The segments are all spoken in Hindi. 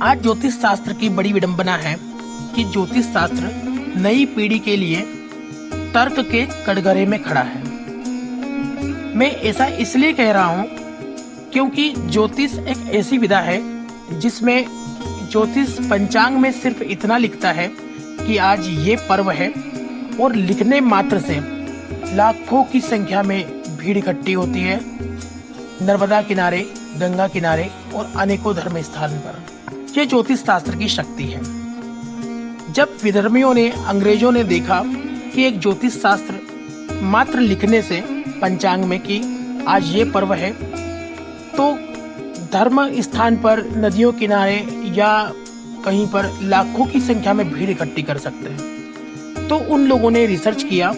आज ज्योतिष शास्त्र की बड़ी विडंबना है कि ज्योतिष शास्त्र नई पीढ़ी के लिए तर्क के कटघरे में खड़ा है। मैं ऐसा इसलिए कह रहा हूँ क्योंकि ज्योतिष एक ऐसी विधा है जिसमें ज्योतिष पंचांग में सिर्फ इतना लिखता है कि आज ये पर्व है, और लिखने मात्र से लाखों की संख्या में भीड़ इकट्ठी होती है नर्मदा किनारे, गंगा किनारे और अनेकों धर्म स्थान पर। ये ज्योतिष शास्त्र की शक्ति है। जब विधर्मियों ने, अंग्रेजों ने देखा कि एक ज्योतिष शास्त्र मात्र लिखने से पंचांग में कि आज ये पर्व है, तो धर्म स्थान पर, नदियों किनारे या कहीं पर लाखों की संख्या में भीड़ इकट्ठी कर सकते हैं, तो उन लोगों ने रिसर्च किया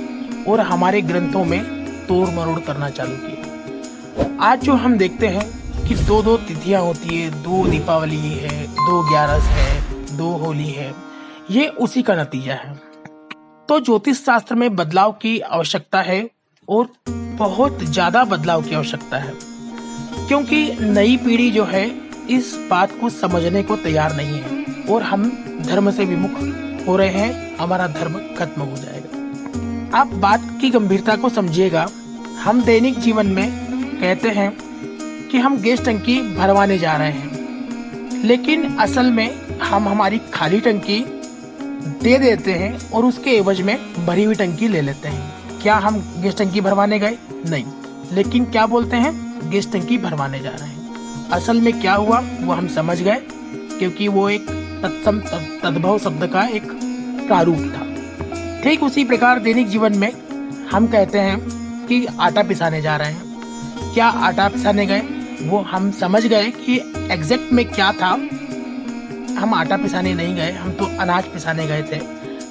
और हमारे ग्रंथों में तोड़ मरोड़ करना चालू किया। आज जो हम देखते हैं कि दो तिथियां होती है, 2 दीपावली है, 2 ग्यारस है, 2 होली है, ये उसी का नतीजा है। तो ज्योतिष शास्त्र में बदलाव की आवश्यकता है और बहुत ज्यादा बदलाव की आवश्यकता है, क्योंकि नई पीढ़ी जो है इस बात को समझने को तैयार नहीं है और हम धर्म से विमुख हो रहे हैं। हमारा धर्म खत्म हो जाएगा। आप बात की गंभीरता को समझिएगा। हम दैनिक जीवन में कहते हैं कि हम गैस टंकी भरवाने जा रहे हैं, लेकिन असल में हम हमारी खाली टंकी दे देते हैं और उसके एवज में भरी हुई टंकी ले लेते हैं। क्या हम गैस टंकी भरवाने गए? नहीं, लेकिन क्या बोलते हैं? गैस टंकी भरवाने जा रहे हैं। असल में क्या हुआ वो हम समझ गए, क्योंकि वो एक तत्सम तद्भव शब्द का एक प्रारूप था। ठीक उसी प्रकार दैनिक जीवन में हम कहते हैं कि आटा पिसाने जा रहे हैं। क्या आटा पिसाने गए? वो हम समझ गए कि एग्जैक्ट में क्या था। हम आटा पिसाने नहीं गए, हम तो अनाज पिसाने गए थे,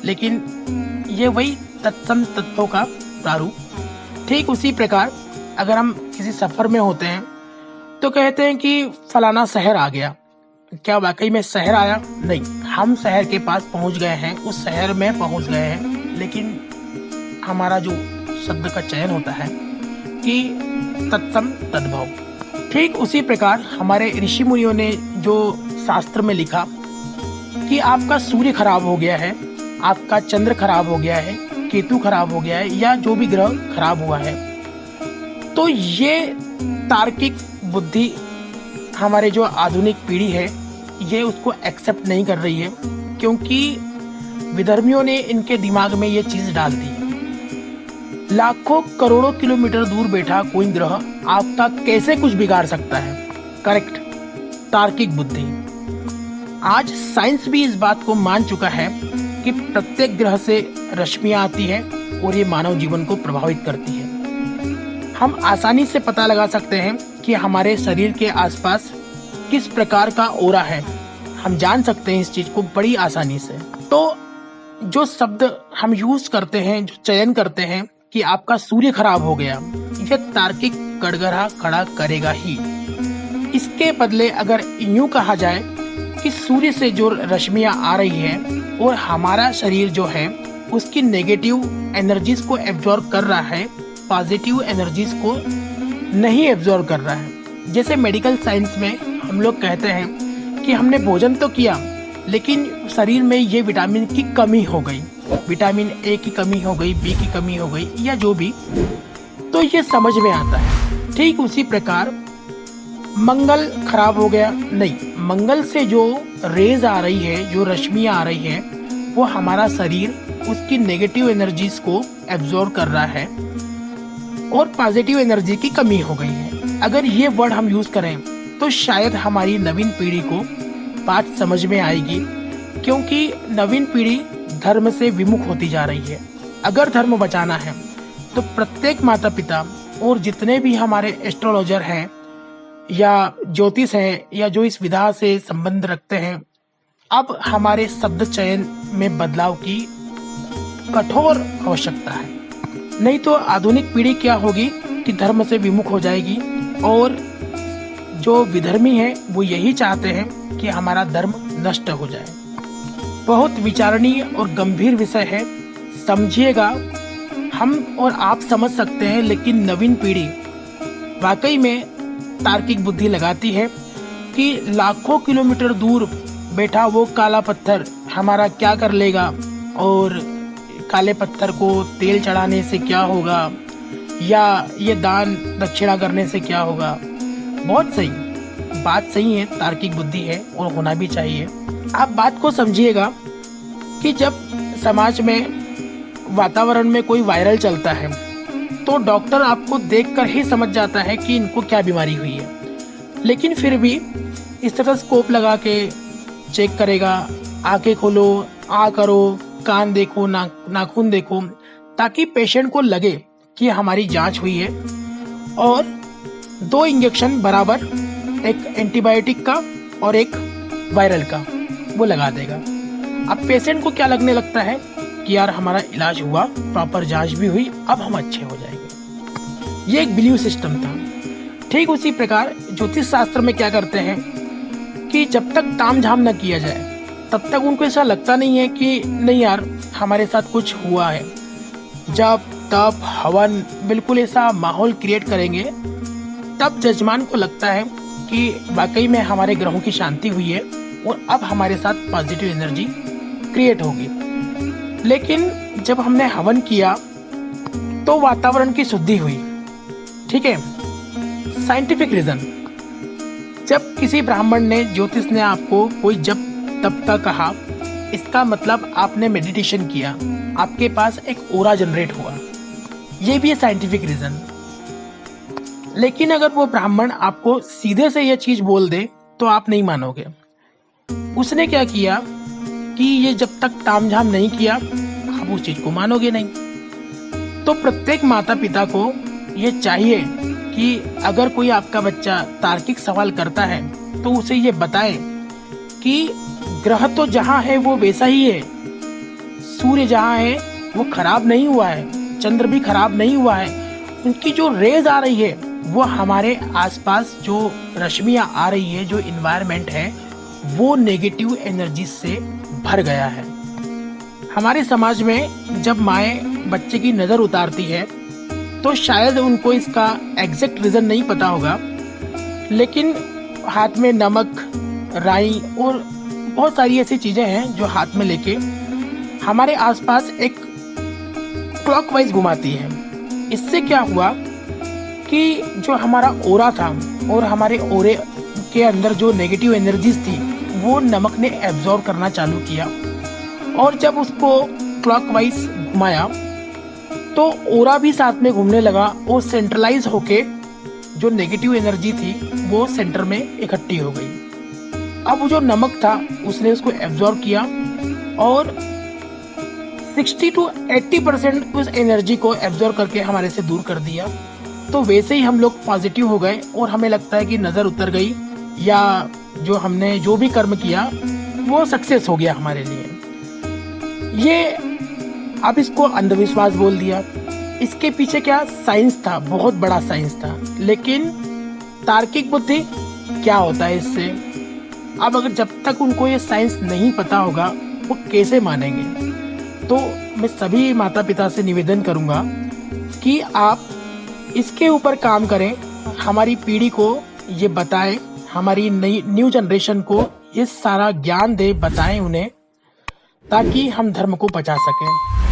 लेकिन ये वही तत्सम तत्वों का प्रारूप। ठीक उसी प्रकार अगर हम किसी सफर में होते हैं तो कहते हैं कि फलाना शहर आ गया। क्या वाकई में शहर आया? नहीं, हम शहर के पास पहुंच गए हैं, उस शहर में पहुंच गए हैं, लेकिन हमारा जो शब्द का चयन होता है कि तत्सम तद्भव। ठीक उसी प्रकार हमारे ऋषि मुनियों ने जो शास्त्र में लिखा कि आपका सूर्य खराब हो गया है, आपका चंद्र खराब हो गया है, केतु खराब हो गया है, या जो भी ग्रह खराब हुआ है, तो ये तार्किक बुद्धि हमारे जो आधुनिक पीढ़ी है ये उसको एक्सेप्ट नहीं कर रही है, क्योंकि विधर्मियों ने इनके दिमाग में ये चीज डाल दी। लाखों करोड़ों किलोमीटर दूर बैठा कोई ग्रह आपका कैसे कुछ बिगाड़ सकता है? करेक्ट, तार्किक बुद्धि। आज साइंस भी इस बात को मान चुका है कि प्रत्येक ग्रह से रश्मियां आती है और ये मानव जीवन को प्रभावित करती है। हम आसानी से पता लगा सकते हैं कि हमारे शरीर के आसपास किस प्रकार का ओरा है। हम जान सकते हैं इस चीज को बड़ी आसानी से। तो जो शब्द हम यूज करते हैं, जो चयन करते हैं कि आपका सूर्य खराब हो गया, यह तार्किक कटघरा खड़ा करेगा ही। इसके बदले अगर यूं कहा जाए कि सूर्य से जो रश्मियां आ रही है और हमारा शरीर जो है उसकी नेगेटिव एनर्जीज को एब्जॉर्ब कर रहा है, पॉजिटिव एनर्जीज को नहीं एब्जॉर्ब कर रहा है। जैसे मेडिकल साइंस में हम लोग कहते हैं कि हमने भोजन तो किया, लेकिन शरीर में ये विटामिन की कमी हो गई, विटामिन ए की कमी हो गई, बी की कमी हो गई, या जो भी, तो ये समझ में आता है। ठीक उसी प्रकार मंगल खराब हो गया? नहीं, मंगल से जो रेज आ रही है, जो रश्मियां आ रही है, वो हमारा शरीर उसकी नेगेटिव एनर्जीज को एब्जॉर्ब कर रहा है और पॉजिटिव एनर्जी की कमी हो गई है। अगर ये वर्ड हम यूज करें तो शायद हमारी नवीन पीढ़ी को बात समझ में आएगी, क्योंकि नवीन पीढ़ी धर्म से विमुख होती जा रही है। अगर धर्म बचाना है तो प्रत्येक माता पिता और जितने भी हमारे एस्ट्रोलॉजर हैं या ज्योतिष हैं या जो इस विधा से संबंध रखते हैं, अब हमारे शब्द चयन में बदलाव की कठोर आवश्यकता है। नहीं तो आधुनिक पीढ़ी क्या होगी कि धर्म से विमुख हो जाएगी, और जो विधर्मी हैं वो यही चाहते हैं कि हमारा धर्म नष्ट हो जाए। बहुत विचारणीय और गंभीर विषय है, समझिएगा। हम और आप समझ सकते हैं, लेकिन नवीन पीढ़ी वाकई में तार्किक बुद्धि लगाती है कि लाखों किलोमीटर दूर बेटा वो काला पत्थर हमारा क्या कर लेगा, और काले पत्थर को तेल चढ़ाने से क्या होगा, या ये दान दक्षिणा करने से क्या होगा। बहुत सही, बात सही है, तार्किक बुद्धि है और होना भी चाहिए। आप बात को समझिएगा कि जब समाज में वातावरण में कोई वायरल चलता है तो डॉक्टर आपको देखकर ही समझ जाता है कि इनको क्या बीमारी हुई है, लेकिन फिर भी स्टेथोस्कोप लगा के चेक करेगा, आंखें खोलो, आ करो, कान देखो, नाखून देखो, ताकि पेशेंट को लगे कि हमारी जांच हुई है, और 2 इंजेक्शन बराबर, एक एंटीबायोटिक का और एक वायरल का, वो लगा देगा। अब पेशेंट को क्या लगने लगता है कि यार हमारा इलाज हुआ, प्रॉपर जांच भी हुई, अब हम अच्छे हो जाएंगे। ये एक बिलीव सिस्टम था। ठीक उसी प्रकार ज्योतिष शास्त्र में क्या करते हैं कि जब तक तामझाम न किया जाए तब तक उनको ऐसा लगता नहीं है कि नहीं यार हमारे साथ कुछ हुआ है। जब तप हवन बिल्कुल ऐसा माहौल क्रिएट करेंगे तब जजमान को लगता है कि वाकई में हमारे ग्रहों की शांति हुई है और अब हमारे साथ पॉजिटिव एनर्जी क्रिएट होगी। लेकिन जब हमने हवन किया तो वातावरण की शुद्धि हुई। ठीक है, साइंटिफिक रीजन, जब किसी ब्राह्मण ने, ज्योतिष ने आपको कोई जप तप का कहा, इसका मतलब आपने मेडिटेशन किया, आपके पास एक ओरा जनरेट हुआ, ये भी है साइंटिफिक रीजन। लेकिन अगर वो ब्राह्मण आपको सीधे से ये चीज बोल दे तो आप नहीं मानोगे। उसने क्या किया कि ये जब तक तामझाम नहीं किया आप उस चीज को मानोगे नहीं। तो प्रत्येक माता पिता को ये चाहिए कि अगर कोई आपका बच्चा तार्किक सवाल करता है तो उसे ये बताएं कि ग्रह तो जहाँ है वो वैसा ही है, सूर्य जहाँ है वो खराब नहीं हुआ है, चंद्र भी खराब नहीं हुआ है, उनकी जो रेज आ रही है वो हमारे आसपास जो रश्मियाँ आ रही है, जो इन्वायरमेंट है वो नेगेटिव एनर्जी से भर गया है। हमारे समाज में जब माए बच्चे की नज़र उतारती है तो शायद उनको इसका एग्जैक्ट रीज़न नहीं पता होगा, लेकिन हाथ में नमक, राई और बहुत सारी ऐसी चीज़ें हैं जो हाथ में लेके हमारे आसपास एक क्लॉकवाइज घुमाती है। इससे क्या हुआ कि जो हमारा ओरा था और हमारे ओरे के अंदर जो नेगेटिव एनर्जीज थी वो नमक ने एब्जॉर्ब करना चालू किया, और जब उसको क्लॉकवाइज घुमाया तो ओरा भी साथ में घूमने लगा और सेंट्रलाइज होके जो नेगेटिव एनर्जी थी वो सेंटर में इकट्ठी हो गई। अब वो जो नमक था उसने उसको एब्जॉर्ब किया और 60 to 80% उस एनर्जी को एब्जॉर्ब करके हमारे से दूर कर दिया। तो वैसे ही हम लोग पॉजिटिव हो गए और हमें लगता है कि नज़र उतर गई, या जो हमने जो भी कर्म किया वो सक्सेस हो गया हमारे लिए। ये अब इसको अंधविश्वास बोल दिया। इसके पीछे क्या साइंस था, बहुत बड़ा साइंस था, लेकिन तार्किक बुद्धि क्या होता है इससे। अब अगर जब तक उनको ये साइंस नहीं पता होगा वो कैसे मानेंगे। तो मैं सभी माता पिता से निवेदन करूंगा कि आप इसके ऊपर काम करें, हमारी पीढ़ी को ये बताएं, हमारी न्यू जनरेशन को ये सारा ज्ञान दे, बताएं उन्हें, ताकि हम धर्म को बचा सकें।